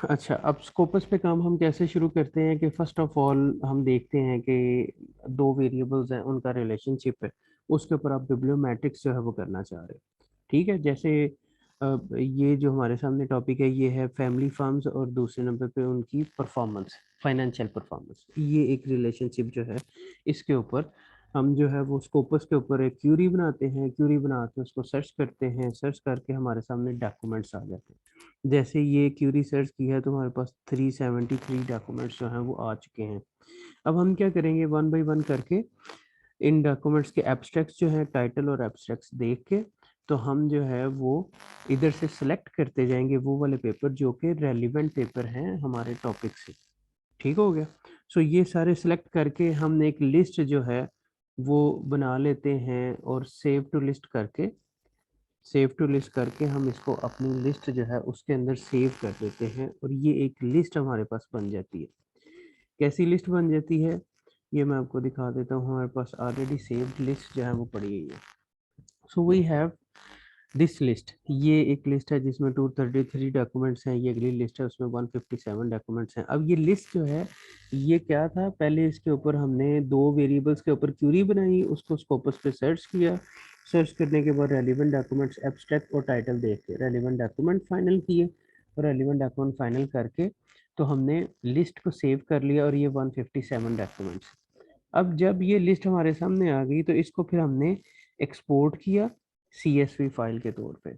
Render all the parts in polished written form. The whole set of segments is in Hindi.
अच्छा, अब स्कोपस पे काम हम कैसे शुरू करते हैं कि फर्स्ट ऑफ ऑल हम देखते हैं कि दो वेरिएबल्स हैं, उनका रिलेशनशिप है, उसके ऊपर आप बिब्लियोमेट्रिक्स जो है वो करना चाह रहे हैं। ठीक है, जैसे ये जो हमारे सामने टॉपिक है ये है फैमिली फर्म्स और दूसरे नंबर पे उनकी परफॉर्मेंस, फाइनेंशियल परफॉर्मेंस। ये एक रिलेशनशिप जो है इसके ऊपर हम जो है वो स्कोपस के ऊपर एक क्यूरी बनाते हैं, क्यूरी बना के उसको सर्च करते हैं, सर्च करके हमारे सामने डॉक्यूमेंट्स आ जाते हैं। जैसे ये क्यूरी सर्च की है तो हमारे पास 373 डॉक्यूमेंट्स जो हैं वो आ चुके हैं। अब हम क्या करेंगे, वन बाय वन करके इन डॉक्यूमेंट्स के एब्स्ट्रैक्ट्स जो है, टाइटल और एब्स्ट्रैक्ट्स देख के तो हम जो है वो इधर से सिलेक्ट करते जाएंगे वो वाले पेपर जो कि रेलिवेंट पेपर हैं हमारे टॉपिक से। ठीक हो गया। सो ये सारे सिलेक्ट करके हमने एक लिस्ट जो है वो बना लेते हैं और सेव टू लिस्ट करके हम इसको अपनी लिस्ट जो है उसके अंदर सेव कर देते हैं और ये एक लिस्ट हमारे पास बन जाती है। कैसी लिस्ट बन जाती है ये मैं आपको दिखा देता हूँ। हमारे पास ऑलरेडी सेव्ड लिस्ट जो है वो पड़ी हुई है। So we have this list, ये एक लिस्ट है जिसमें 233 डॉक्यूमेंट्स हैं। ये अगली लिस्ट है उसमें 157 डॉक्यूमेंट्स हैं। अब ये लिस्ट जो है ये क्या था, पहले इसके ऊपर हमने दो वेरिएबल्स के ऊपर क्यूरी बनाई, उसको स्कोपस पे सर्च किया, सर्च करने के बाद रेलिवेंट डॉक्यूमेंट्स एब्स्ट्रैक्ट और टाइटल देख के रेलिवेंट डॉक्यूमेंट फाइनल किए और रेलिवेंट डॉक्यूमेंट फाइनल करके तो हमने लिस्ट को सेव कर लिया और ये 157 डॉक्यूमेंट्स। अब जब ये लिस्ट हमारे सामने आ गई तो इसको फिर हमने एक्सपोर्ट किया CSV फाइल के तौर पे।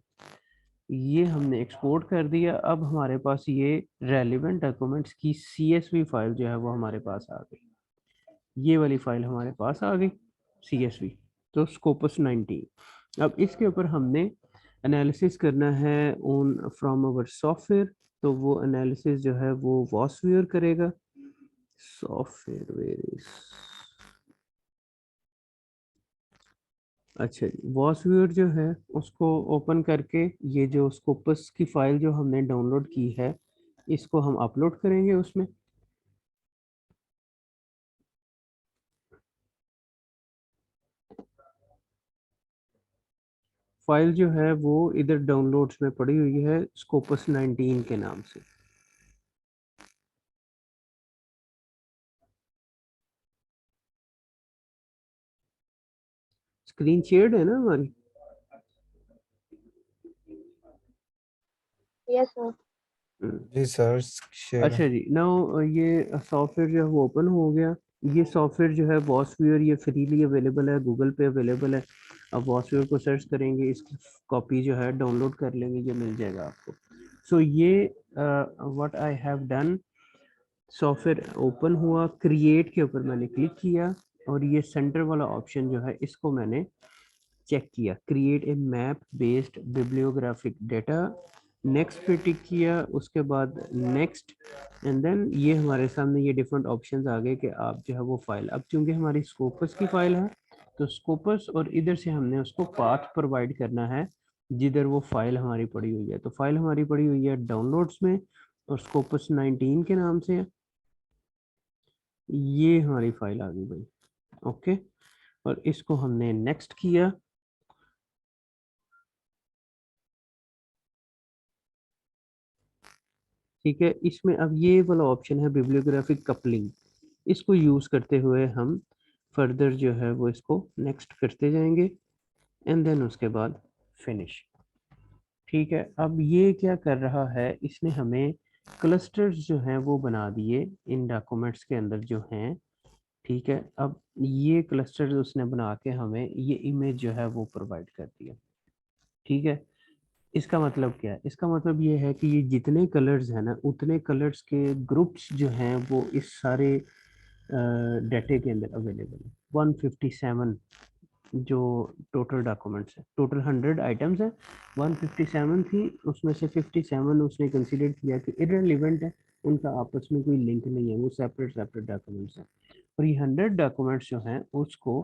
ये हमने एक्सपोर्ट कर दिया। अब हमारे पास ये रेलिवेंट डॉक्यूमेंट्स की CSV फाइल जो है वो हमारे पास आ गई। ये वाली फाइल हमारे पास आ गई CSV। तो स्कोपस 19। अब इसके ऊपर हमने एनालिसिस करना है ऑन फ्रॉम अवर सॉफ्टवेयर। तो वो एनालिसिस जो है वो वॉसव्यूअर करेगा। सॉफ्टवेयर वेयर इज, अच्छा जी, वॉसव्यूअर जो है उसको ओपन करके ये जो स्कोपस की फाइल जो हमने डाउनलोड की है इसको हम अपलोड करेंगे उसमें। फाइल जो है वो इधर डाउनलोड्स में पड़ी हुई है स्कोपस 19 के नाम से। स्क्रीन शेयर्ड है ना हमारी? Yes sir. हम्म। जी सर, शेयर। अच्छा जी, नाउ ये सॉफ्टवेयर जो है वो ओपन हो गया। ये सॉफ्टवेयर जो है वॉसव्यूअर ये फ्रीली अवेलेबल है, गूगल पे अवेलेबल है। अब वॉसव्यूअर को सर्च करेंगे, इसकी कॉपी जो है डाउनलोड कर लेंगे, ये मिल जाएगा आपको। सो ये what I have done, software open हुआ, क्रिएट के ऊपर मैंने क्लिक किया और ये सेंटर वाला ऑप्शन जो है इसको मैंने चेक किया, create a map based bibliographic data. Next पे टिक किया, उसके बाद नेक्स्ट, एंड देन ये हमारे सामने ये डिफरेंट ऑप्शंस आ गए कि आप जो है वो फाइल, अब चूंकि हमारी स्कोपस की फाइल है तो स्कोपस और इधर से हमने उसको पाथ प्रोवाइड करना है जिधर वो फाइल हमारी पड़ी हुई है। तो फाइल हमारी पड़ी हुई है डाउनलोड्स में और स्कोपस 19 के नाम से है। ये हमारी फाइल आ गई भाई। ओके, और इसको हमने नेक्स्ट किया। ठीक है, इसमें अब ये वाला ऑप्शन है बिब्लियोग्राफिक कपलिंग, इसको यूज करते हुए हम फर्दर जो है वो इसको नेक्स्ट करते जाएंगे एंड देन उसके बाद फिनिश। ठीक है, अब ये क्या कर रहा है, इसने हमें क्लस्टर्स जो हैं वो बना दिए इन डॉक्यूमेंट्स के अंदर जो हैं। ठीक है, अब ये क्लस्टर्स उसने बना के हमें ये इमेज जो है वो प्रोवाइड कर दिया। ठीक है, इसका मतलब क्या है, इसका मतलब ये है कि ये जितने कलर्स हैं ना उतने कलर्स के ग्रुप्स जो हैं वो इस सारे डाटे के अंदर अवेलेबल है। 157 जो टोटल डॉक्यूमेंट्स है, टोटल 100 आइटम्स हैं, 157 थी, उसमें से 57 उसने कंसीडर किया कि इररिलेवेंट है, उनका आपस में कोई लिंक नहीं है, वो सेपरेट सेपरेट डॉक्यूमेंट्स हैं। और ये 100 डॉक्यूमेंट्स जो हैं उसको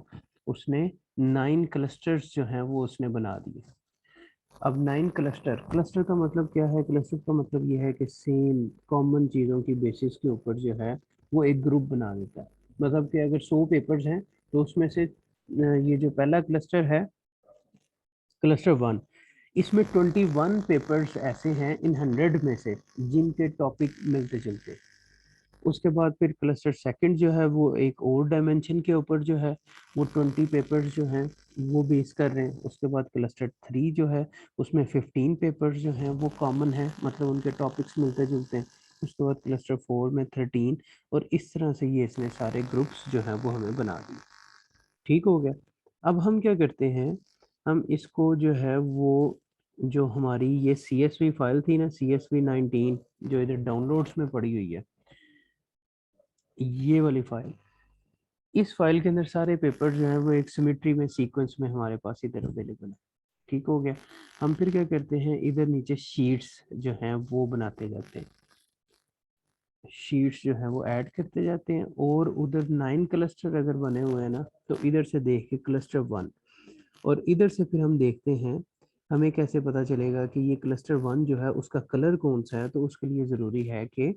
उसने 9 क्लस्टर्स जो हैं वो उसने बना दिए। अब 9 क्लस्टर, क्लस्टर का मतलब क्या है, क्लस्टर का मतलब ये है कि सेम कॉमन चीज़ों की बेसिस के ऊपर जो है वो एक ग्रुप बना देता है। मतलब कि अगर 100 पेपर्स हैं तो उसमें से ये जो पहला क्लस्टर है, क्लस्टर 1, इसमें 21 पेपर्स ऐसे हैं इन 100 में से जिनके टॉपिक मिलते जुलते। उसके बाद फिर क्लस्टर सेकंड जो है वो एक और डायमेंशन के ऊपर जो है वो 20 पेपर्स जो हैं वो बेस कर रहे हैं। उसके बाद क्लस्टर 3 जो है उसमें 15 पेपर्स जो हैं वो कॉमन है, मतलब उनके टॉपिक्स मिलते जुलते हैं। उसके बाद क्लस्टर 4 में 13, और इस तरह से ये इसने सारे ग्रुप्स जो हैं वो हमें बना दिए। ठीक हो गया। अब हम क्या करते हैं, हम इसको जो है वो जो हमारी ये CSV फाइल थी ना, CSV 19 जो इधर डाउनलोड्स में पड़ी हुई है, ये वाली फाइल, इस फाइल के अंदर सारे पेपर जो हैं वो एक सिमेट्री में सीक्वेंस में हमारे पास इधर अवेलेबल है। ठीक हो गया। हम फिर क्या करते हैं, इधर नीचे शीट्स जो हैं वो बनाते जाते हैं, शीट्स जो है वो ऐड करते जाते हैं। और उधर 9 क्लस्टर अगर बने हुए हैं ना, तो इधर से देख के क्लस्टर 1, और इधर से फिर हम देखते हैं हमें कैसे पता चलेगा कि ये क्लस्टर 1 जो है उसका कलर कौन सा है। तो उसके लिए ज़रूरी है कि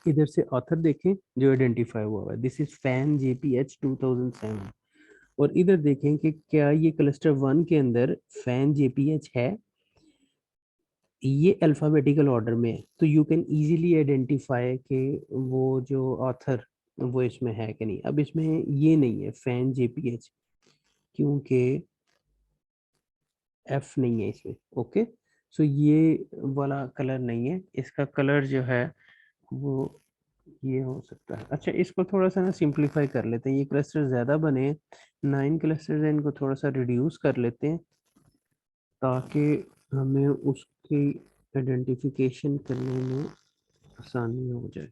इधर से ऑथर देखें जो आइडेंटिफाई हुआ है, दिस इज फैन JPH 2007, और इधर देखें कि क्या ये क्लस्टर 1 के अंदर फैन JPH है। ये अल्फ़ाबेटिकल ऑर्डर में है, तो यू कैन इजीली आइडेंटिफाई कि वो जो ऑथर वो इसमें है कि नहीं। अब इसमें ये नहीं है फैन JPH, क्योंकि एफ नहीं है इसमें। ओके, सो ये वाला कलर नहीं है, इसका कलर जो है वो ये हो सकता है। अच्छा, इसको थोड़ा सा ना सिंप्लीफाई कर लेते हैं, ये क्लस्टर ज़्यादा बने, 9 क्लस्टर हैं, इनको थोड़ा सा रिड्यूस कर लेते हैं ताकि हमें उसकी आइडेंटिफिकेशन करने में आसानी हो जाए।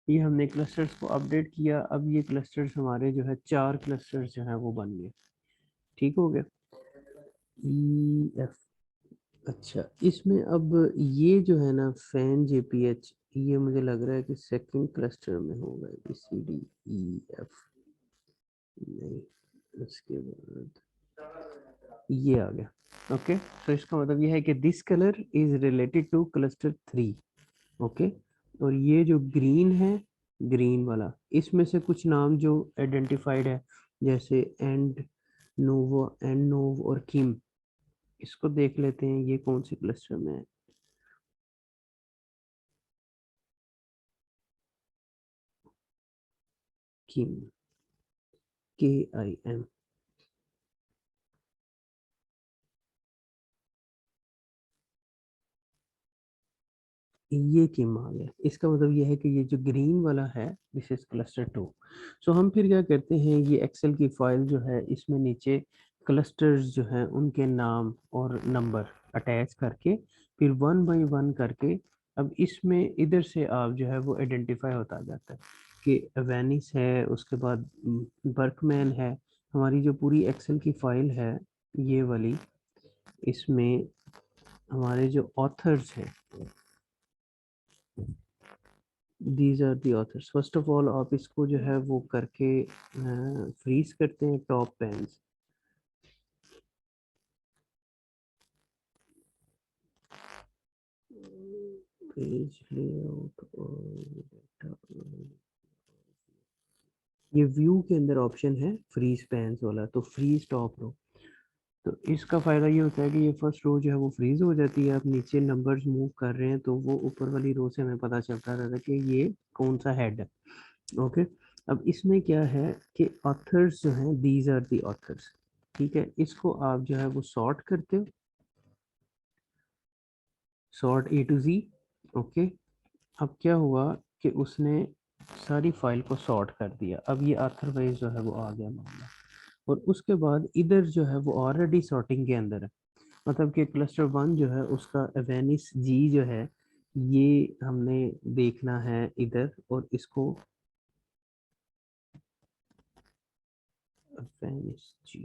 ये हमने क्लस्टर्स को अपडेट किया, अब ये क्लस्टर्स हमारे जो है 4 क्लस्टर्स जो है वो बन गए। ठीक हो गया। EF, अच्छा, इसमें अब ये जो है ना फैन JPH, ये मुझे लग रहा है कि सेकंड क्लस्टर में होगा, BCDEF नहीं, उसके बाद ये आ गया। ओके, तो इसका मतलब ये है कि this colour is related two cluster 3। Okay, और ये जो ग्रीन है, ग्रीन वाला, इसमें से कुछ नाम जो आइडेंटिफाइड है जैसे एंड नोवो, एंड नोव और किम, इसको देख लेते हैं ये कौन से क्लस्टर में है। किम, KIM, ये किम आ गया। इसका मतलब ये है कि ये जो ग्रीन वाला है दिस इज क्लस्टर 2। सो हम फिर क्या करते हैं, ये एक्सेल की फाइल जो है इसमें नीचे क्लस्टर्स जो हैं उनके नाम और नंबर अटैच करके फिर 1 बाय 1 करके, अब इसमें इधर से आप जो है वो आइडेंटिफाई होता जाता है कि वेनिस है, उसके बाद बर्कमैन है। हमारी जो पूरी एक्सेल की फाइल है ये वाली, इसमें हमारे जो ऑथर्स हैं, these are the authors. First of all आप इसको जो है वो करके फ्रीज करते हैं टॉप पेन्स। पेज लेआउट और ये व्यू के अंदर ऑप्शन है फ्रीज पेन्स वाला, तो फ्रीज टॉप रो। तो इसका फ़ायदा ये होता है कि ये फर्स्ट रो जो है वो फ्रीज हो जाती है। आप नीचे नंबर्स मूव कर रहे हैं तो वो ऊपर वाली रो से हमें पता चलता रहता है कि ये कौन सा हेड है। ओके, अब इसमें क्या है कि ऑथर्स जो हैं दीज आर दी ऑथर्स। ठीक है, इसको आप जो है वो सॉर्ट करते हो, sort A to Z। Okay, अब क्या हुआ कि उसने सारी फाइल को सॉर्ट कर दिया, अब ये ऑथर वाइज जो है वो आ गया मामला। और उसके बाद इधर जो है वो ऑलरेडी सॉर्टिंग के अंदर है, मतलब कि क्लस्टर 1 जो है उसका अवेनिस G जो है ये हमने देखना है इधर, और इसको अवेनिस G,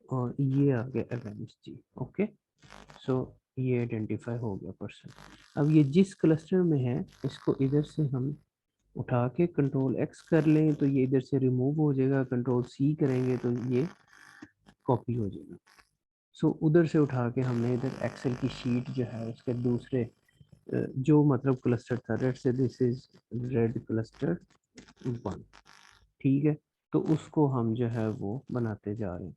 और ये आ गया अवेनिस G। ओके, सो ये आइडेंटिफाई हो गया पर्सन। अब ये जिस क्लस्टर में है इसको इधर से हम उठा के कंट्रोल X कर लें तो ये इधर से रिमूव हो जाएगा, कंट्रोल C करेंगे तो ये कॉपी हो जाएगा। सो उधर से उठा के हमने इधर एक्सेल की शीट जो है उसके दूसरे जो मतलब क्लस्टर था, रेड से दिस इज रेड क्लस्टर 1। ठीक है, तो उसको हम जो है वो बनाते जा रहे हैं।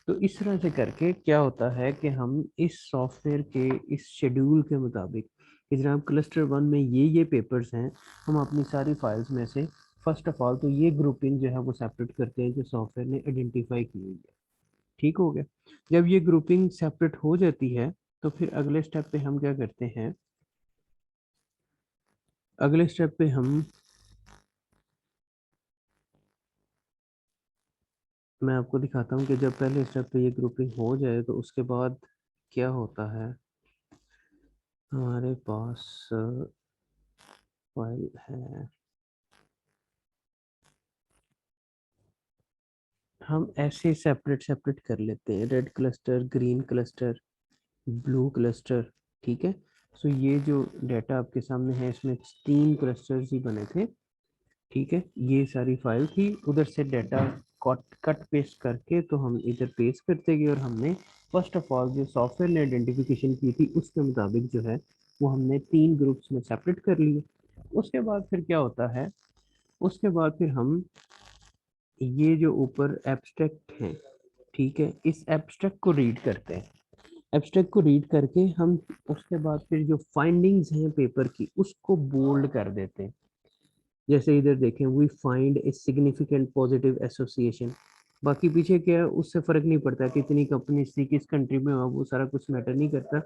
तो इस तरह से करके क्या होता है कि हम इस सॉफ्टवेयर के इस शेड्यूल के मुताबिक कि जनाब क्लस्टर 1 में ये पेपर्स हैं, हम अपनी सारी फाइल्स में से फर्स्ट ऑफ ऑल तो ये ग्रुपिंग जो है वो सेपरेट करते हैं जो सॉफ्टवेयर ने आइडेंटिफाई की हुई है। ठीक हो गया। जब ये ग्रुपिंग सेपरेट हो जाती है तो फिर अगले स्टेप पे हम क्या करते हैं, अगले स्टेप पे हम, मैं आपको दिखाता हूँ कि जब पहले स्टेप पे ये ग्रुपिंग हो जाए तो उसके बाद क्या होता है। हमारे पास फाइल है, हम ऐसे सेपरेट सेपरेट कर लेते हैं, red cluster, green cluster, blue cluster. ठीक है। सो ये जो डाटा आपके सामने है इसमें 3 क्लस्टर्स ही बने थे। ठीक है, ये सारी फाइल थी, उधर से डाटा कट कट पेस्ट करके तो हम इधर पेस्ट करते गए और हमने फर्स्ट ऑफ ऑल जो सॉफ्टवेयर ने आइडेंटिफिकेशन की थी उसके मुताबिक जो है वो हमने 3 ग्रुप्स में सेपरेट कर लिए। उसके बाद फिर क्या होता है, उसके बाद फिर हम ये जो ऊपर एब्स्ट्रैक्ट है, ठीक है, इस एब्स्ट्रैक्ट को रीड करते हैं। एब्स्ट्रैक्ट को रीड करके हम उसके बाद फिर जो फाइंडिंग्स हैं पेपर की उसको बोल्ड कर देते हैं। जैसे इधर देखें, we find a significant positive association. बाकी पीछे क्या है उससे फर्क नहीं पड़ता, कितनी कंपनी थी, किस कंट्री में हुआ, वो सारा कुछ मैटर नहीं करता।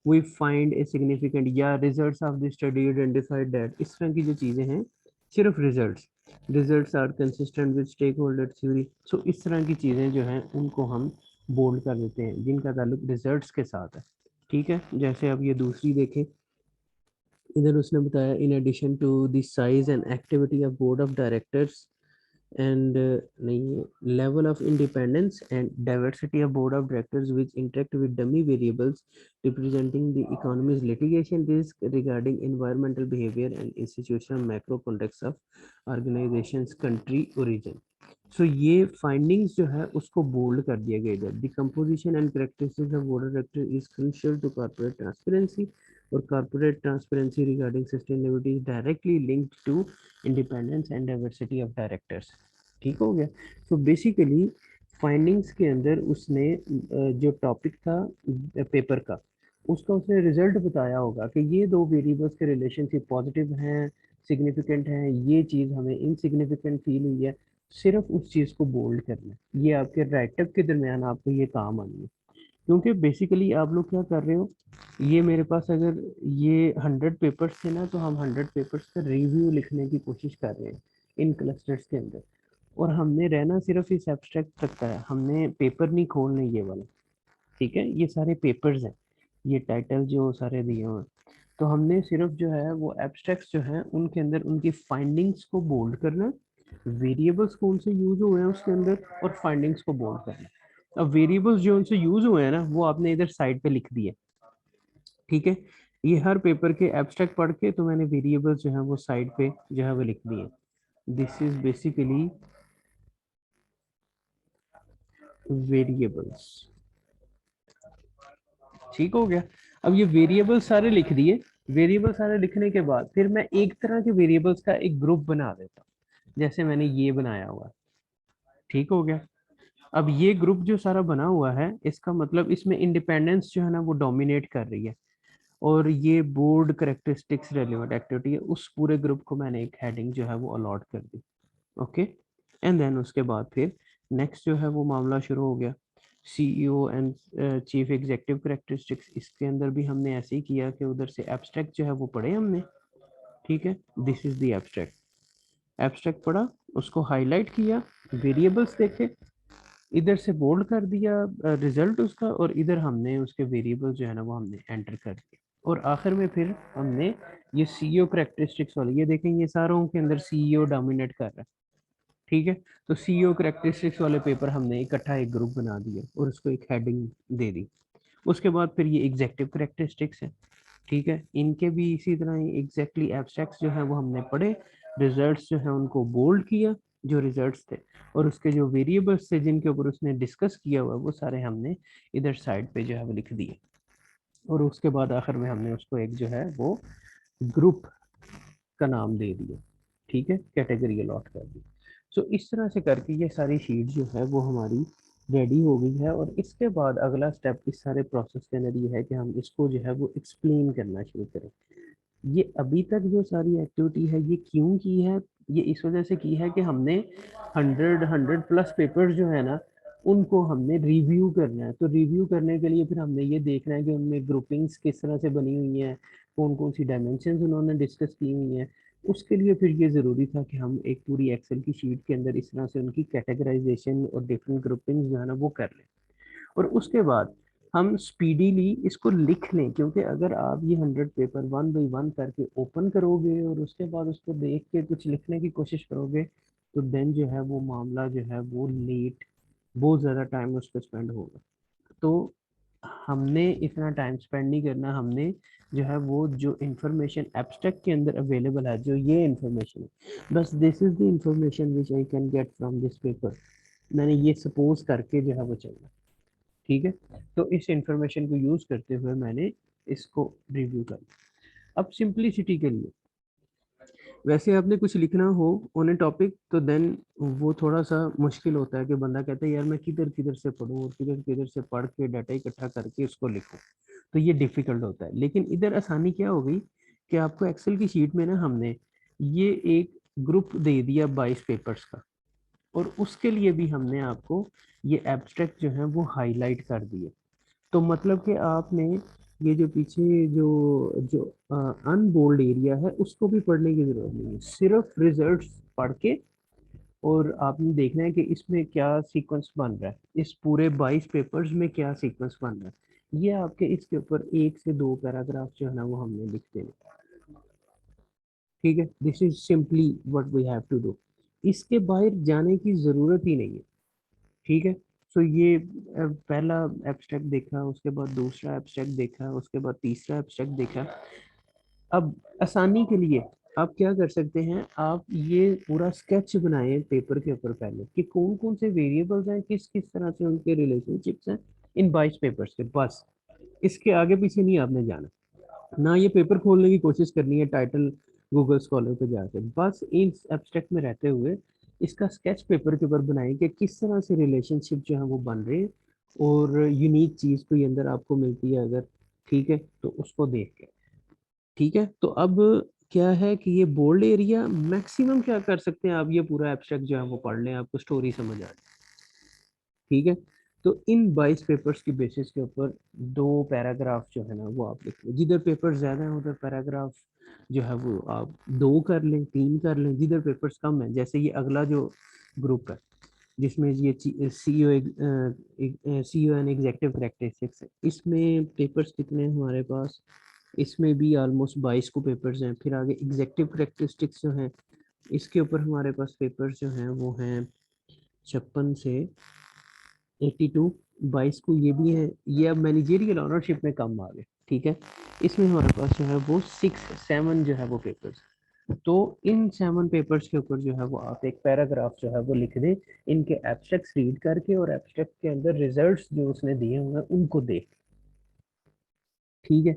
वी फाइंड ए सिग्निफिकेंट या results of the study identified that, इस तरह की जो चीजें हैं, सिर्फ results, results are consistent with stakeholder theory. So इस तरह की चीजें जो हैं उनको हम बोल्ड कर देते हैं जिनका ताल्लुक रिजल्ट्स के साथ है। ठीक है, जैसे अब ये दूसरी देखें, इधर उसने बताया in addition to the size and activity of board of directors and नहीं, level of independence and diversity of board of directors which interact with dummy variables representing the economy's litigation risk regarding environmental behavior and institutional macro context of organizations country origin। so ये findings जो है उसको bold कर दिया गया इधर। the composition and characteristics of board of directors is crucial to corporate transparency और corporate transparency regarding sustainability is directly linked to independence and diversity of directors। ठीक हो गया। तो बेसिकली फाइंडिंग्स के अंदर उसने जो टॉपिक था पेपर का, उसका उसने रिजल्ट बताया होगा कि ये दो वेरिएबल्स के रिलेशनशिप पॉजिटिव हैं, सिग्निफिकेंट हैं, ये चीज़ हमें इनसिग्निफिकेंट फील हुई है। सिर्फ उस चीज़ को बोल्ड करना है, ये आपके राइटअप के दरमियान आपको ये काम आनी है। क्योंकि बेसिकली आप लोग क्या कर रहे हो, ये मेरे पास अगर ये 100 पेपर्स थे ना तो हम 100 पेपर्स का रिव्यू लिखने की कोशिश कर रहे हैं इन क्लस्टर्स के अंदर, और हमने रहना सिर्फ इस एब्स्ट्रैक्ट तक का है, हमने पेपर नहीं खोलने ये वाला। ठीक है, ये सारे पेपर्स हैं, ये टाइटल जो सारे दिए हुए हैं, तो हमने सिर्फ जो है वो एब्स्ट्रैक्ट्स जो हैं उनके अंदर उनकी फाइंडिंग्स को बोल्ड करना, वेरिएबल्स कौन से यूज हुए हैं उसके अंदर और फाइंडिंग्स को बोल्ड करना। अब वेरिएबल्स जो उनसे यूज हुए हैं ना वो आपने इधर साइड पे लिख दिए। ठीक है, ये हर पेपर के एब्स्ट्रैक्ट पढ़ के तो मैंने वेरिएबल्स जो है वो साइड पे जो है वो लिख दिए। This is basically variables. ठीक हो गया। अब ये वेरिएबल सारे लिख दिए, वेरिएबल सारे लिखने के बाद फिर मैं एक तरह के वेरिएबल्स का एक ग्रुप बना देता हूँ, जैसे मैंने ये बनाया हुआ। ठीक हो गया। अब ये ग्रुप जो सारा बना हुआ है इसका मतलब इसमें इंडिपेंडेंस जो है ना वो डोमिनेट कर रही है, और ये बोर्ड करेक्टरिस्टिक्स रेलिवेंट एक्टिविटी है, उस पूरे ग्रुप को मैंने एक हेडिंग जो है वो अलॉट कर दी। ओके, एंड देन उसके बाद फिर नेक्स्ट जो है वो मामला शुरू हो गया, CEO and chief executive characteristics. इसके अंदर भी हमने ऐसे ही किया कि उधर से एब्स्ट्रैक्ट जो है वो पढ़े हमने। ठीक है, this is the abstract, abstract पढ़ा, उसको हाईलाइट किया, वेरिएबल्स देखे, इधर से बोल्ड कर दिया रिजल्ट उसका, और इधर हमने उसके वेरिएबल जो है ना वो हमने एंटर कर दिया, और आखिर में फिर हमने ये सीईओ करेक्टरिस्टिक्स वाले, ये देखें ये सारों के अंदर सीईओ डोमिनेट कर रहा है। ठीक है, तो सीईओ करेक्टरिस्टिक्स वाले पेपर हमने इकट्ठा एक ग्रुप बना दिया और उसको एक हेडिंग दे दी। उसके बाद फिर ये एग्जेक्टिव करेक्टरिस्टिक्स है। ठीक है, इनके भी इसी तरह ही एग्जैक्टली एब्स्ट्रैक्ट्स जो है वो हमने पढ़े, रिजल्ट्स जो है उनको बोल्ड किया जो रिजल्ट्स थे, और उसके जो वेरिएबल्स थे जिनके ऊपर उसने डिस्कस किया हुआ वो सारे हमने इधर साइड पे जो है वो लिख दिए, और उसके बाद आखिर में हमने उसको एक जो है वो ग्रुप का नाम दे दिया। ठीक है, कैटेगरी अलॉट कर दी। सो इस तरह से करके ये सारी शीट जो है वो हमारी रेडी हो गई है। और इसके बाद अगला स्टेप इस सारे प्रोसेस के अंदर ये है कि हम इसको जो है वो एक्सप्लेन करना शुरू करें। ये अभी तक जो सारी एक्टिविटी है ये क्यों की है, ये इस वजह से की है कि हमने 100 प्लस पेपर्स जो है ना उनको हमने रिव्यू करना है। तो रिव्यू करने के लिए फिर हमने ये देखना है कि उनमें ग्रुपिंग्स किस तरह से बनी हुई हैं, कौन कौन सी डायमेंशंस उन्होंने डिस्कस की हुई हैं। उसके लिए फिर ये ज़रूरी था कि हम एक पूरी एक्सेल की शीट के अंदर इस तरह से उनकी कैटेगराइजेशन और डिफरेंट ग्रुपिंग्स जो है ना वो कर लें। और उसके बाद हम स्पीडीली इसको लिख लें, क्योंकि अगर आप ये 100 पेपर वन बाई वन करके ओपन करोगे और उसके बाद उसको देख के कुछ लिखने की कोशिश करोगे तो देन जो है वो मामला जो है वो लेट, बहुत ज़्यादा टाइम उस पर स्पेंड होगा। तो हमने इतना टाइम स्पेंड नहीं करना, हमने जो है वो जो इंफॉर्मेशन एब्स्ट्रैक्ट के अंदर अवेलेबल है, जो ये इंफॉर्मेशन है, बस this is the information which I can get from this paper, मैंने ये सपोज करके जो है वो चलना। ठीक है, तो इस इंफॉर्मेशन को यूज करते हुए मैंने इसको रिव्यू कर लिया। अब सिंपलिसिटी के लिए वैसे आपने कुछ लिखना हो ऑन ए टॉपिक तो देन वो थोड़ा सा मुश्किल होता है कि बंदा कहता है यार मैं किधर किधर से पढूं और किधर किधर से पढ़ के डाटा इकट्ठा करके उसको लिखूं, तो ये डिफिकल्ट होता है। लेकिन इधर आसानी क्या हो गई कि आपको एक्सेल की शीट में ना हमने ये एक ग्रुप दे दिया 22 पेपर्स का, और उसके लिए भी हमने आपको ये एब्स्ट्रैक्ट जो है वो हाईलाइट कर दिए। तो मतलब कि आपने ये जो पीछे जो जो अनबोल्ड एरिया है उसको भी पढ़ने की जरूरत नहीं है, सिर्फ रिजल्ट्स पढ़ के और आपने देखना है कि इसमें क्या सीक्वेंस बन रहा है, इस पूरे 22 पेपर्स में क्या सीक्वेंस बन रहा है। ये आपके इसके ऊपर 1 से 2 पैराग्राफ जो है ना वो हमने लिख देने। ठीक है, this is simply what we have to do, इसके बाहर जाने की जरूरत ही नहीं है। ठीक है, सो ये पहला एब्स्ट्रैक्ट देखा, उसके बाद दूसरा एब्स्ट्रैक्ट देखा, उसके बाद तीसरा एब्स्ट्रैक्ट देखा। अब आसानी के लिए आप क्या कर सकते हैं, आप ये पूरा स्केच बनाएं पेपर के ऊपर पहले कि कौन कौन से वेरिएबल्स हैं, किस किस तरह से उनके रिलेशनशिप्स हैं इन 22 पेपर्स के। बस इसके आगे पीछे नहीं आपने जाना, ना ये पेपर खोलने की कोशिश करनी है टाइटल गूगल स्कॉलर पे जाके, बस इन एब्स्ट्रैक्ट में रहते हुए इसका स्केच पेपर के ऊपर बनाएं कि किस तरह से रिलेशनशिप जो है वो बन रहे हैं और यूनिक चीज कोई अंदर आपको मिलती है अगर, ठीक है, तो उसको देख के। ठीक है, तो अब क्या है कि ये बोल्ड एरिया मैक्सिमम क्या कर सकते हैं आप, ये पूरा एब्स्ट्रैक्ट जो है वो पढ़ लें, आपको स्टोरी समझ आ जाए। ठीक है, तो इन 22 पेपर्स की बेसिस के ऊपर 2 पैराग्राफ जो है ना वो आप लिख लें, जिधर पेपर ज्यादा है उधर पैराग्राफ जो है वो आप 2 कर लें, 3 कर लें, जिधर पेपर्स कम है, जैसे ये अगला जो ग्रुप है जिसमें ये सीईओ एंड एग्जेक्टिव करेक्टरिस्टिक्स है, इसमें पेपर्स कितने हैं हमारे पास, इसमें भी ऑलमोस्ट 22 को पेपर्स हैं। फिर आगे एग्जेक्टिव करेक्टरिस्टिक्स जो हैं इसके ऊपर हमारे पास पेपर्स जो हैं वो हैं 56 से 82, 22 को ये भी है, ये अब मैनेजरियल ऑनरशिप में कम आ गए। ठीक है, इसमें हमारे पास जो है वो 6 7 जो है वो पेपर्स। तो इन 7 पेपर्स के ऊपर जो है वो आप एक पैराग्राफ जो है वो लिख दें, इनके एब्स्ट्रैक्ट्स रीड करके और एब्स्ट्रैक्ट के अंदर रिजल्ट्स जो उसने दिए हुए हैं उनको देख। ठीक है,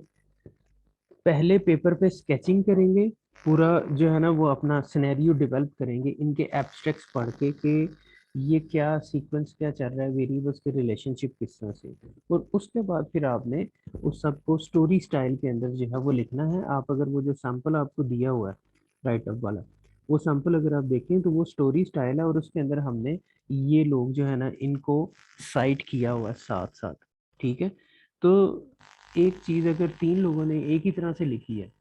पहले पेपर पे स्केचिंग करेंगे, पूरा जो है ना वो अपना सिनेरियो डेवलप करेंगे इनके एब्स्ट्रैक्ट्स पढ़ के कि ये क्या सीक्वेंस क्या चल रहा है, वेरिएबल्स के रिलेशनशिप किस तरह से। और उसके बाद फिर आपने उस सबको स्टोरी स्टाइल के अंदर जो है वो लिखना है। आप अगर वो जो सैंपल आपको दिया हुआ है राइट अप वाला, वो सैंपल अगर आप देखें तो वो स्टोरी स्टाइल है और उसके अंदर हमने ये लोग जो है ना इनको साइट किया हुआ है साथ साथ। ठीक है, तो एक चीज अगर 3 लोगों ने एक ही तरह से लिखी है,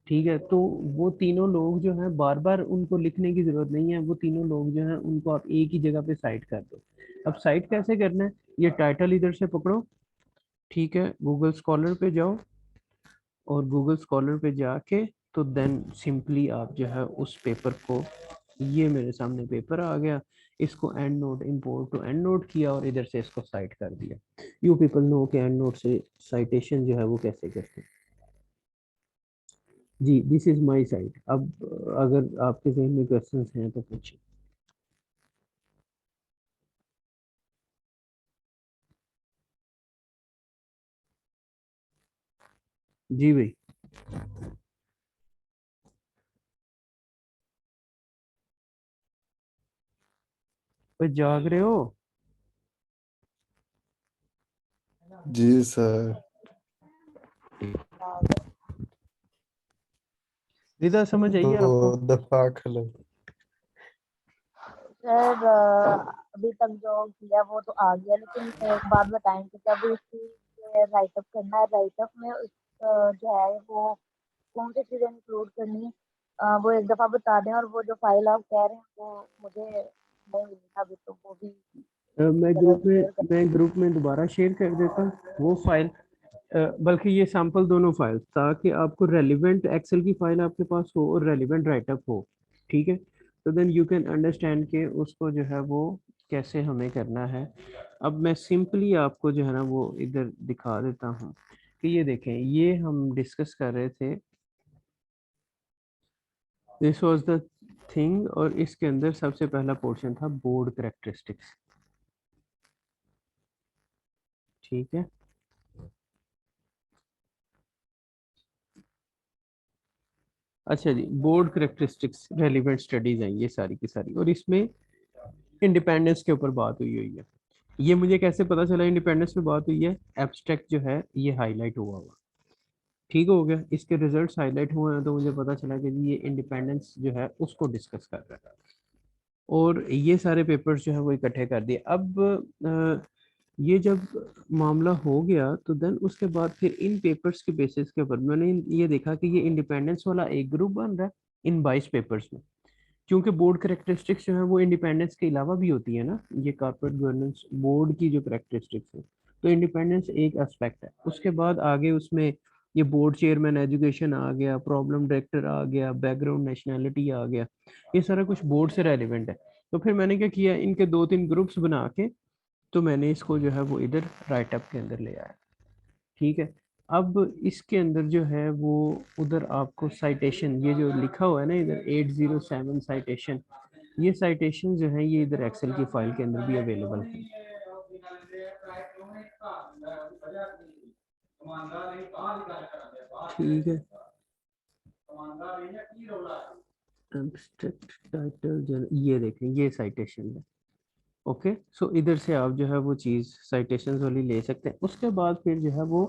ठीक है, तो वो तीनों लोग जो हैं बार बार उनको लिखने की जरूरत नहीं है, वो तीनों लोग जो हैं उनको आप एक ही जगह पे साइट कर दो। अब साइट कैसे करना है, ये टाइटल इधर से पकड़ो, ठीक है, गूगल स्कॉलर पे जाओ और गूगल स्कॉलर पे जाके तो देन सिंपली आप जो है उस पेपर को, ये मेरे सामने पेपर आ गया, इसको EndNote import to EndNote किया और इधर से इसको साइट कर दिया। यू पीपल नो के एंड नोट से साइटेशन जो है वो कैसे करते हैं। जी, दिस इज माय साइट। अब अगर आपके जहन में क्वेश्चंस हैं तो पूछिए। जी भाई। ओए जाग रहे हो? जी सर। विदा समझ आई दो है आपको? दफा खिलो। सर अभी तक जो किया वो तो आ गया, लेकिन एक बात बताएंगे कि अभी उसकी राइटअप करना है, राइटअप में जो है वो कौन सी चीजें इंक्लूड करनी है, वो एक दफा बता दें। और वो जो फाइल आप कह रहे हैं वो मुझे नहीं मिली था अभी, तो वो भी जरा शेयर कर। मैं ग्रुप में दोबारा शेयर कर देता हूँ वो फाइल, बल्कि ये सैंपल दोनों फाइल, ताकि आपको रेलिवेंट एक्सेल की फाइल आपके पास हो और रेलिवेंट राइटअप हो। ठीक है, तो देन यू कैन अंडरस्टैंड के उसको जो है वो कैसे हमें करना है। अब मैं सिंपली आपको जो है ना वो इधर दिखा देता हूँ कि ये देखें, ये हम डिस्कस कर रहे थे, दिस वाज द थिंग, और इसके अंदर सबसे पहला पोर्शन था बोर्ड करेक्टरिस्टिक्स। ठीक है, अच्छा जी, बोर्ड करेक्टरिस्टिक्स रेलिवेंट स्टडीज हैं ये सारी की सारी, और इसमें इंडिपेंडेंस के ऊपर बात हुई हुई है। ये मुझे कैसे पता चला इंडिपेंडेंस पे बात हुई है? एब्स्ट्रैक्ट जो है ये हाईलाइट हुआ हुआ, ठीक हो गया, इसके रिजल्ट्स हाईलाइट हुए हैं, तो मुझे पता चला कि ये इंडिपेंडेंस जो है उसको डिस्कस कर रहा है। और ये सारे पेपर्स जो है वो इकट्ठे कर दिए। अब ये जब मामला हो गया तो देन उसके बाद फिर इन पेपर्स के बेसिस के ऊपर मैंने ये देखा कि ये इंडिपेंडेंस वाला एक ग्रुप बन रहा है इन 22 पेपर्स में, क्योंकि बोर्ड करेक्टरिस्टिक्स जो है वो इंडिपेंडेंस के अलावा भी होती है ना, ये कॉर्पोरेट गवर्नेंस बोर्ड की जो करेक्टरिस्टिक्स है, तो इंडिपेंडेंस एक एस्पेक्ट है। उसके बाद आगे उसमें ये बोर्ड चेयरमैन एजुकेशन आ गया, प्रॉब्लम डायरेक्टर आ गया, बैकग्राउंड नेशनैलिटी आ गया, ये सारा कुछ बोर्ड से रेलिवेंट है। तो फिर मैंने क्या किया, इनके 2-3 ग्रुप्स बना के तो मैंने इसको जो है वो इधर राइटअप के अंदर ले आया। ठीक है, अब इसके अंदर जो है वो उधर आपको साइटेशन, ये जो लिखा हुआ है ना इधर 807 साइटेशन, ये साइटेशन जो है ये इधर एक्सेल की फाइल के अंदर भी अवेलेबल है। ठीक है, एब्स्ट्रैक्ट टाइटल, ये देखें ये साइटेशन है। ओके, सो इधर से आप जो है वो चीज़ साइटेशंस वाली ले सकते हैं। उसके बाद फिर जो है वो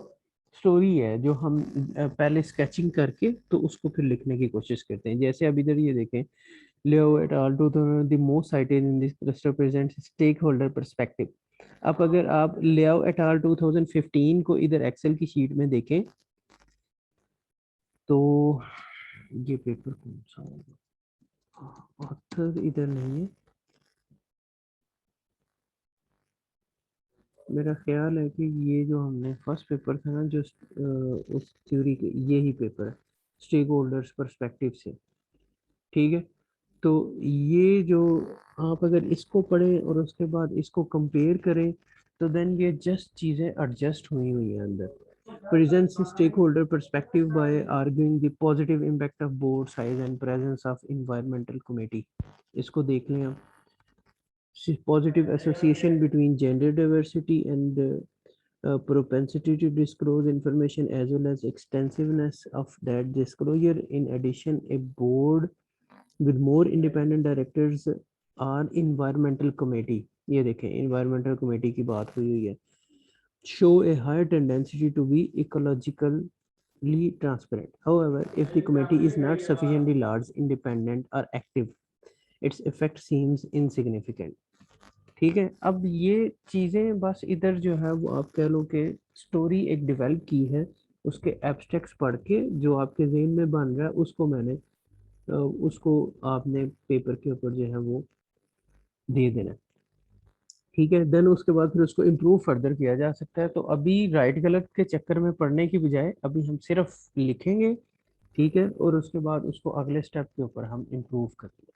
स्टोरी है जो हम पहले स्केचिंग करके तो उसको फिर लिखने की कोशिश करते हैं। जैसे अब इधर ये देखें, Leo et al. 2000 the most cited in this cluster presents stakeholder perspective। अब अगर आप Leo et al. 2015 को इधर एक्सेल की शीट में देखें तो ये पेपर कौन सा होगा, ऑथर इधर नहीं है, मेरा ख्याल है कि ये जो हमने फर्स्ट पेपर था ना जो उस थ्योरी के, ये ही पेपर है, स्टेक होल्डर्स परस्पेक्टिव से। ठीक है, तो ये जो आप अगर इसको पढ़ें और उसके बाद इसको कंपेयर करें तो देन ये जस्ट चीज़ें एडजस्ट हुई हुई हैं अंदर। presents stakeholder perspective by arguing the positive impact of board size and presence of environmental committee। इसको देख लें आप, positive association between gender diversity and propensity to disclose information as well as extensiveness of that disclosure. In addition, a board with more independent directors are environmental committee, ये देखें environmental committee की बात हुई है, show a higher tendency to be ecologically transparent. However, if the committee is not sufficiently large, independent or active, its effect seems insignificant। ठीक है, अब ये चीज़ें बस इधर जो है वो आप कह लो कि स्टोरी एक डेवलप की है, उसके एब्स्ट्रैक्ट्स पढ़ के जो आपके जहन में बन रहा है उसको मैंने उसको आपने पेपर के ऊपर जो है वो दे देना। ठीक है, देन उसके बाद फिर उसको इम्प्रूव फर्दर किया जा सकता है। तो अभी राइट गलत के चक्कर में पढ़ने की बजाय अभी हम सिर्फ लिखेंगे, ठीक है, और उसके बाद उसको अगले स्टेप के ऊपर हम इम्प्रूव करेंगे।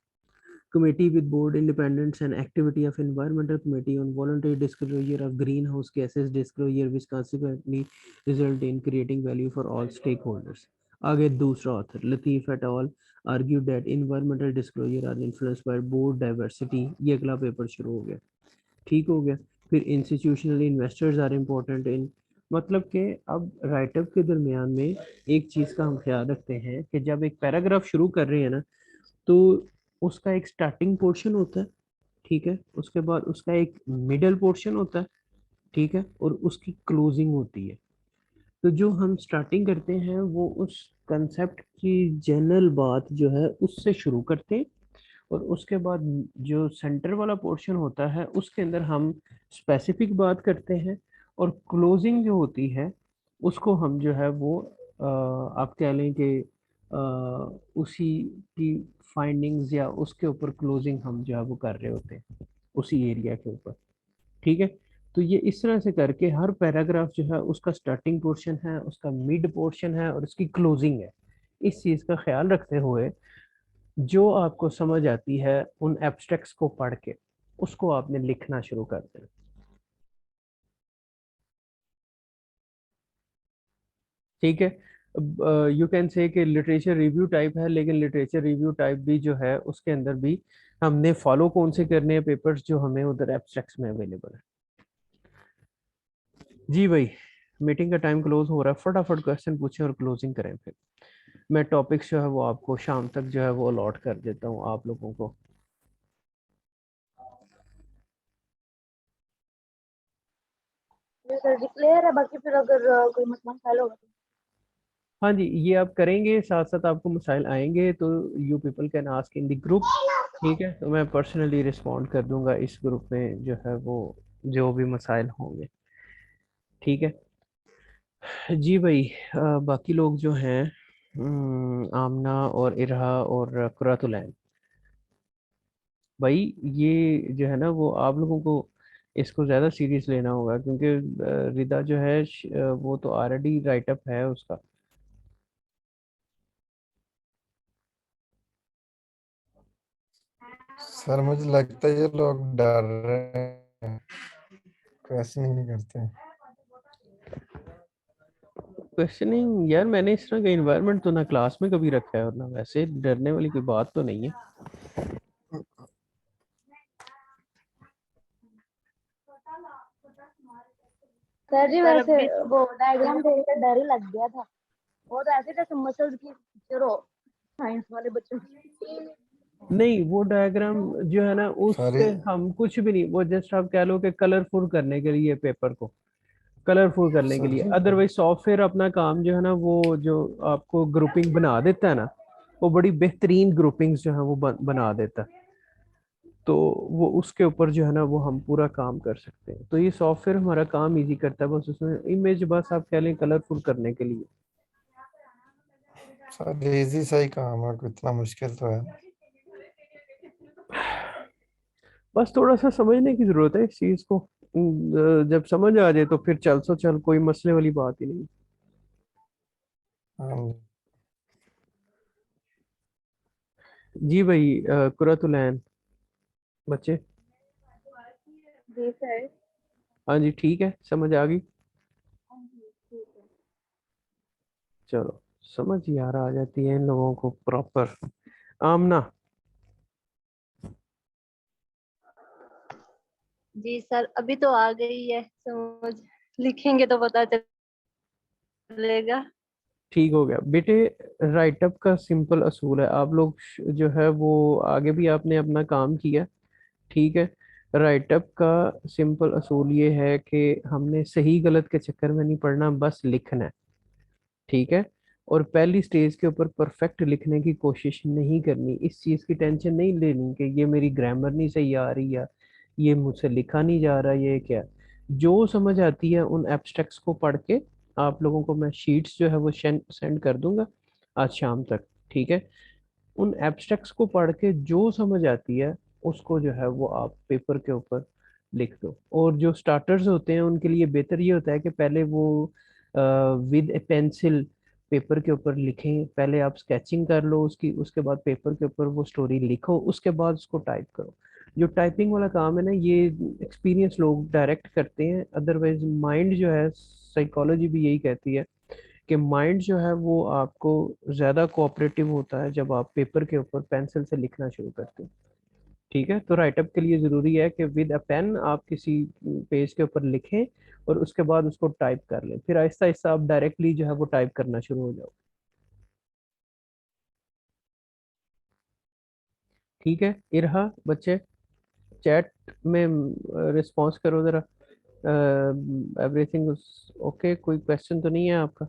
Committee with board independence and activity of environmental committee on voluntary disclosure of greenhouse gases disclosure which consequently result in creating value for all stakeholders। आगे दूसरा author Latif at all argued that environmental disclosure are influenced by board diversity। ये अगला पेपर शुरू हो गया, ठीक हो गया। फिर institutional investors are important in, मतलब कि अब राइटअप के दरमियान में एक चीज़ का हम ख्याल रखते हैं कि जब एक पैराग्राफ शुरू कर रहे हैं ना तो उसका एक स्टार्टिंग पोर्शन होता है ठीक है, उसके बाद उसका एक मिडल पोर्शन होता है, ठीक है, और उसकी क्लोजिंग होती है। तो जो हम स्टार्टिंग करते हैं वो उस कंसेप्ट की जनरल बात जो है उससे शुरू करते हैं, और उसके बाद जो सेंटर वाला पोर्शन होता है उसके अंदर हम स्पेसिफिक बात करते हैं, और क्लोजिंग जो होती है उसको हम जो है वो आप कह लें कि उसी की फाइंडिंग्स या उसके ऊपर क्लोजिंग हम जो है वो कर रहे होते हैं उसी एरिया के ऊपर। ठीक है, तो ये इस तरह से करके हर पैराग्राफ जो है उसका स्टार्टिंग पोर्शन है, उसका मिड पोर्शन है, और उसकी क्लोजिंग है। इस चीज़ का ख्याल रखते हुए जो आपको समझ आती है उन एब्स्ट्रैक्ट्स को पढ़ के उसको आपने लिखना शुरू कर देना। ठीक है, यू कैन से कि लिटरेचर रिव्यू टाइप है, लेकिन लिटरेचर रिव्यू टाइप भी जो है उसके अंदर भी हमने फॉलो कौन से करने हैं पेपर्स जो हमें उधर एब्स्ट्रैक्ट्स में अवेलेबल है। जी भाई, मीटिंग का टाइम क्लोज हो रहा है, फटाफट क्वेश्चन पूछें और क्लोजिंग करें। फिर मैं टॉपिक्स जो है वो आपको शाम तक जो है वो अलॉट कर देता हूँ आप लोगों को। जी सर जी क्लियर है, बाकी फिर अगर कोई मसला हल होगा तो। हाँ जी, ये आप करेंगे, साथ साथ आपको मसाइल आएंगे तो you people can ask in the group. ठीक है, तो मैं पर्सनली रिस्पॉन्ड कर दूंगा इस ग्रुप में जो है वो जो भी मसाइल होंगे। ठीक है जी भाई, बाकी लोग जो हैं आमना और इरहा और कुरातुलैन, भाई ये जो है ना वो आप लोगों को इसको ज़्यादा सीरियस लेना होगा, क्योंकि रिदा जो है वो तो ऑलरेडी राइटअप है उसका। सर मुझे लगता है ये लोग डर रहे हैं, क्वेश्चनिंग नहीं करते। क्वेश्चनिंग यार, मैंने इस तरह का इन्वायरमेंट तो ना क्लास में कभी रखा है और ना वैसे, डरने वाली कोई बात तो नहीं है। सर जी वैसे वो डायग्राम देख कर डर ही लग गया था। वो तो ऐसे जैसे मसल्स की पिक्चर हो साइंस वाले बच्चों की। नहीं, वो डायग्राम जो है ना सर उससे हम कुछ भी नहीं, वो जस्ट आप कह लो कि कलरफुल करने के लिए, पेपर को कलरफुल करने के सर लिए। जी अदरवाइज सॉफ्टवेयर अपना काम जो है ना वो जो आपको ग्रुपिंग बना देता है ना, वो बड़ी बेहतरीन ग्रुपिंग्स जो है वो बना देता है। तो वो उसके ऊपर जो है ना वो हम पूरा काम कर सकते हैं, तो ये सॉफ्टवेयर हमारा काम इजी करता है, बस उसमें इमेज बस आप कह लें कलरफुल करने के लिए। सर इजी सा ही काम है, कोई इतना मुश्किल तो है। बस थोड़ा सा समझने की जरूरत है इस चीज को, जब समझ आ जाए तो फिर चल सो चल, कोई मसले वाली बात ही नहीं। हाँ, जी भाई, कुरतुलैन बच्चे, जी सर। हाँ जी ठीक है, समझ आ गई। ठीक है। चलो, समझ यार आ जाती है इन लोगों को प्रॉपर। आमना, जी सर, अभी तो आ गई है समझ, लिखेंगे तो पता चलेगा। ठीक हो गया बेटे। राइटअप का सिंपल असूल है, आप लोग जो है वो आगे भी आपने अपना काम किया, ठीक है। राइटअप का सिंपल असूल ये है कि हमने सही गलत के चक्कर में नहीं पढ़ना, बस लिखना है, ठीक है। और पहली स्टेज के ऊपर परफेक्ट लिखने की कोशिश नहीं करनी, इस चीज़ की टेंशन नहीं लेनी कि ये मेरी ग्रामर नहीं सही आ रही, या ये मुझसे लिखा नहीं जा रहा, ये क्या। जो समझ आती है उन एब्स्ट्रैक्ट्स को पढ़ के आप लोगों को मैं शीट्स जो है वो सेंड कर दूंगा आज शाम तक, ठीक है। उन एब्स्ट्रैक्ट्स को पढ़ के जो समझ आती है उसको जो है वो आप पेपर के ऊपर लिख दो। और जो स्टार्टर्स होते हैं उनके लिए बेहतर ये होता है कि पहले वो विद ए पेंसिल पेपर के ऊपर लिखें, पहले आप स्केचिंग कर लो उसकी, उसके बाद पेपर के ऊपर वो स्टोरी लिखो, उसके बाद उसको टाइप करो। जो टाइपिंग वाला काम है ना, ये एक्सपीरियंस लोग डायरेक्ट करते हैं, अदरवाइज माइंड जो है, साइकोलॉजी भी यही कहती है कि माइंड जो है वो आपको ज़्यादा कोऑपरेटिव होता है जब आप पेपर के ऊपर पेंसिल से लिखना शुरू करते हैं, ठीक है। तो राइटअप के लिए ज़रूरी है कि विद अ पेन आप किसी पेज के ऊपर लिखें और उसके बाद उसको टाइप कर लें, फिर आहिस्ता आहिस्ता आप डायरेक्टली जो है वो टाइप करना शुरू हो जाओ, ठीक है। इरहा बच्चे, चैट में रिस्पॉन्स करो ज़रा। एवरीथिंग ओके, कोई क्वेश्चन तो नहीं है आपका?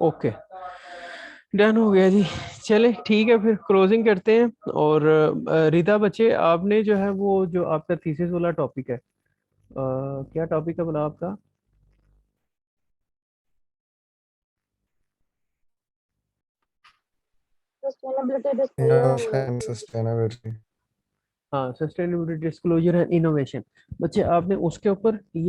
ओके, डन हो गया जी। चले ठीक है, फिर क्लोजिंग करते हैं। और रिता बच्चे, आपने जो है वो जो आपका थीसिस वाला टॉपिक है, क्या टॉपिक है बोला आपका? Sustainability innovation disclosure. sustainability हाँ, सस्टेनेबिलिटी, डिस्क्लोजर एंड इनोवेशन। बच्चे आपने उसके ऊपर